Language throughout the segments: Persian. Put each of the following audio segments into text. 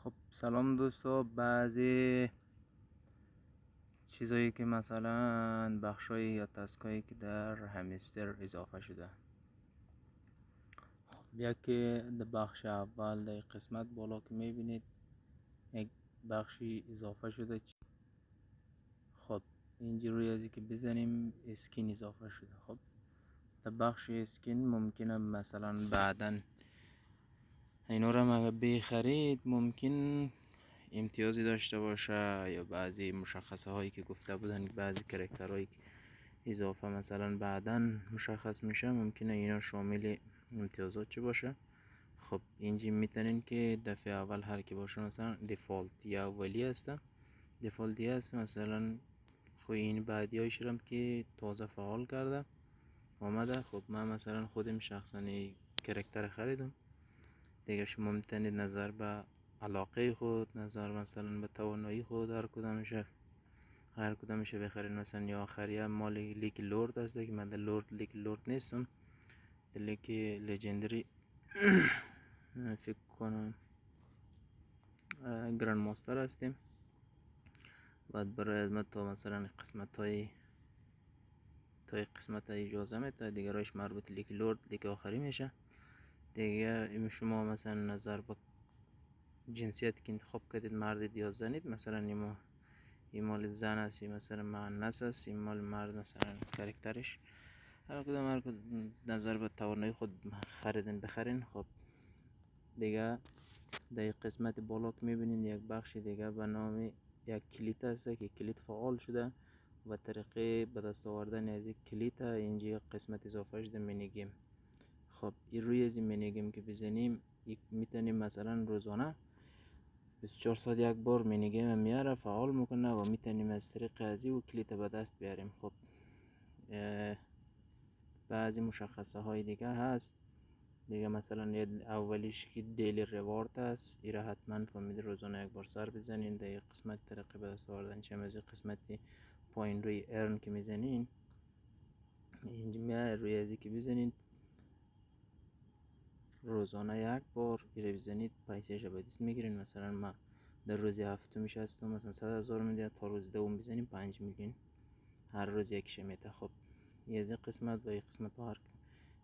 خب سلام دوستا. بعضی چیزایی که مثلا بخشایی یا تسکایی که در همستر اضافه شده، خب یکی در بخش اول در قسمت بالا که میبینید یک بخشی اضافه شده. خب اینجا روی ازی که بزنیم اسکین اضافه شده. خب در بخش اسکین ممکنه مثلا بعدا اینا رو اگه بخرید ممکن امتیازی داشته باشه، یا بعضی مشخصه هایی که گفته بودن بعضی کرکترهایی که اضافه مثلا بعدا مشخص میشه ممکنه اینا شامل امتیازات چه باشه. خب اینجا میتونین که دفعه اول هر کی باشه مثلا دیفالت یا اولی هسته، دیفالتی هست مثلا. خب این بعدی هایش هم که تازه فعال کرده آمده. خب من مثلا خودم شخصا کرکتر خریدم دیگه. شما میتونید نظر به علاقه خود، نظر مثلا به توانایی خود هر کدامش بخرید. مثلا یا آخریه مال لیگ لورد هست که من در لیگ لورد نیستم، در لیگ لژندری فکر کنم گرند ماستر هستیم. بعد برای از تا مثلا قسمت اجازه میده دیگه، رایش مربوط لیگ لورد لیگ آخری میشه دیگه. شما مثلا نظر به جنسیت که انتخاب کردید، مردید یا زنید، مثلا این مال زن هستی مثلا مؤنث است، این مال مرد مثلا کرکترش هر کدام نظر به توانایی خود بخرین. خب دیگه در قسمت بالا که میبینید یک بخش دیگه به نام یک کلیت هست که کلیت فعال شده و طریقه به دست آوردن از یک کلیت اینجا قسمت اضافه شده مینی گیم. خب این روی از این مینی گیم که بزنیم میتونیم مثلا روزانه 24 ساعت یک بار مینی گیم میاره فعال میکنه و میتونیم از طریق ازی و کلیت به دست بیاریم. خب بعضی مشخصه های دیگه هست دیگه، مثلا اولیش که دیلی ریوارد هست، ایره حتما فهمید روزانه یک بار سر بزنین. در قسمت طریقه به دست آوردن چه از قسمت پایین روی ارن که میزنین اینجا میاد روی ازی که بزنین روزانه یک بار ایره بزنید پیسهش به دست میگیرین. مثلا ما در روز هفتمش هستم مثلا 100,000 میده، تا روز دوم بزنیم 5 میلیون هر روز یکش میده. خب یه از قسمت و یه قسمت هر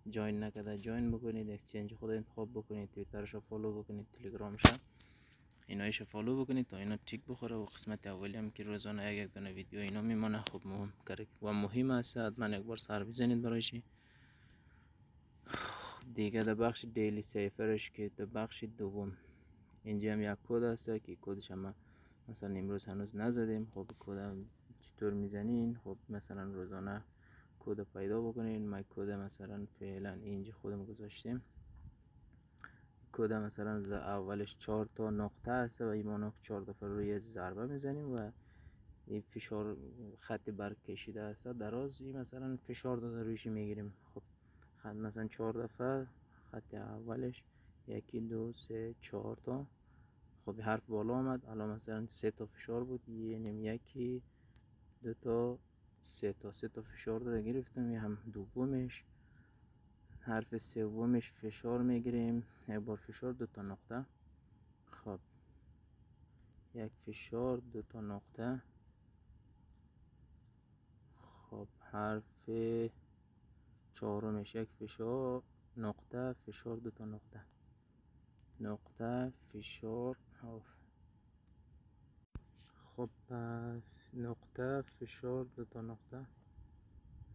جوین نکرده جوین بکنید، اکسچنج خود انتخاب بکنید، تویترش رو فالو بکنید، تلگرامش اینایش فالو بکنید تا اینا تیک بخوره. و قسمت اولی هم که روزانه یک دونه ویدیو اینا میمونه. خب مهم و مهم است حتما یک بار سر بزنید برایش. دیگه در بخش دیلی سیفرش که در بخش دوم اینجا هم یک کد هست که کدش هم مثلا امروز هنوز نزدیم. خب کد چطور میزنین؟ خب مثلا روزانه کد پیدا بکنین. ما کد مثلا فعلا اینجا خودم گذاشتیم، کد مثلا اولش 4 تا نقطه هست و این نقطه 4 دفعه روی ضربه میزنیم و این فشار خط برگ کشیده است دراز، این مثلا فشار داده رویش میگیریم. خب خط مثلا 4 دفعه خط اولش 1 2 3 4 تا. خب حرف بالا آمد، الان مثلا 3 تا فشار بود، یعنی 1 2 تا 3 تا فشار داده گرفتم. یه هم دومش حرف سومش فشار میگیریم، یک بار فشار 2 تا نقطه. خب یک فشار 2 تا نقطه. خب حرف چهارمش یک فشار نقطه فشار 2 تا نقطه فشار. خب نقطه فشار 2 تا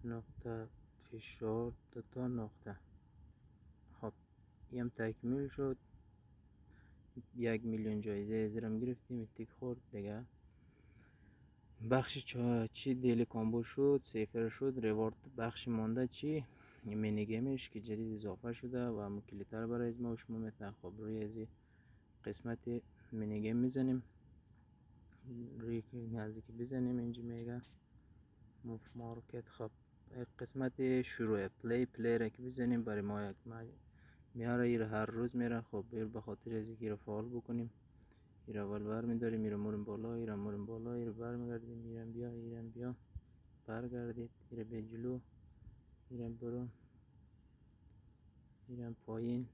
نقطه فشار 2 تا نقطه. خب این تکمیل شد. 1,000,000 جایزه زیرم گرفتیم، تیک خورد دیگه. بخش چی دیلی کامبو شد، سیفر شد، ریوارد بخش مانده چی مینی گیمش که جدید اضافه شده و مکلیتر برای از ما و شما میتونه. خب روی از قسمت مینی گیم میزنیم، روی نزدیک بزنیم اینجا میگه موف مارکت. خب قسمت شروع پلی را که بزنیم برای ما یک میاره، ایره هر روز میره. خب به خاطر از اینکه فعال بکنیم ایره اول بر میداریم، ایره مورم بالا، ایره مورم بالا، ایره بر میگردیم، ایره بیا برگردید، ایره به جلو، ایره برو، ایره پایین،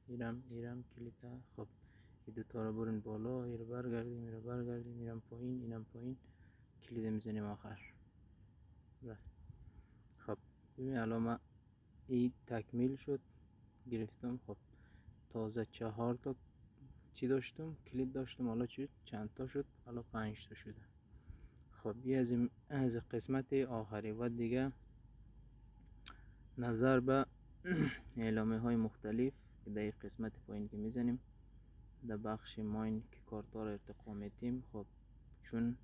ایرم کلیتا. خب این دوتا رو برین بالا، این رو برگردیم، این رو برگردیم، اینم پایین، اینم پایین، کلید میزنیم آخر رفت. خب ببین الان من این تکمیل شد گرفتم. خب تازه 4 تا چی داشتم، کلید داشتم، حالا چند تا شد؟ حالا 5 تا شده. خب یه از قسمت آخری و دیگه نظر به اعلامیه های مختلف که در قسمت پایین که میزنیم در بخش ماین که کارتا رو ارتقا میدیم. خب چون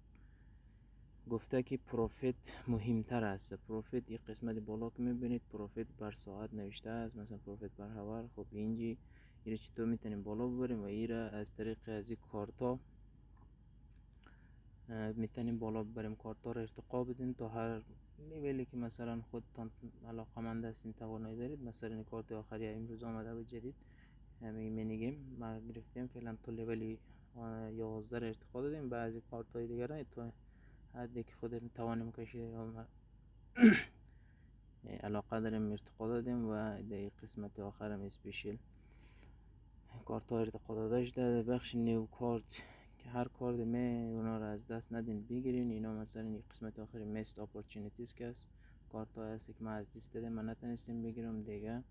گفته که پروفیت مهمتر است، پروفیت یک قسمت بالا که میبینید پروفیت بر ساعت نوشته است، مثلا پروفیت بر هاور. خب اینجی ایره چطور میتونیم بالا ببریم و ایره از طریق از این کارتا میتونیم بالا ببریم، کارتا رو ارتقا بدین تا هر لیولی که مثلا خودتان علاقمند هستین توانایی دارید. مثلا این کارت آخری امروز آمده بود جدید، همین مینی ما گرفتیم فعلا تا لیولی 11 ارتقا دادیم. بعضی کارت های دیگر تا حدی که خودمون توانیم کشید یا علاقه داریم ارتقا دادیم و در قسمت آخر هم اسپیشل کارت ها ارتقا داده شده. بخش نیو کارت که هر کارت اونا رو از دست ندین بگیرین. اینا مثلا این قسمت آخری مست اپورتونیتیز که است، کارت ها هست که ما از دست دادیم من نتونستیم بگیرم دیگه.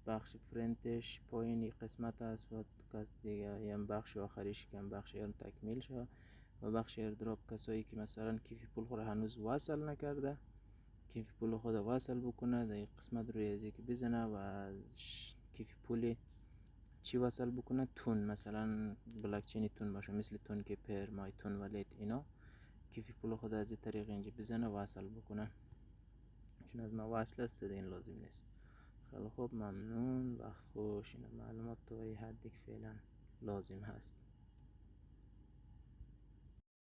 بخش فرنتش پایین این قسمت است و دیگه یه بخش آخریش که بخش اون تکمیل شد. و بخش ایردراپ کسایی که مثلا کیف پول خود هنوز وصل نکرده، کیف پول خود وصل بکنه در قسمت روی ازی که بزنه و کیف پول چی وصل بکنه، تون مثلا بلاک چینی تون باشه، مثل تون که پر مای تون ولیت اینا، کیف پول خود از این طریق اینجا بزنه وصل بکنه. چون از ما وصل است این لازم نیست. خیلی خوب، ممنون، وقت خوش. این معلومات تا این حدی که فعلا لازم هست.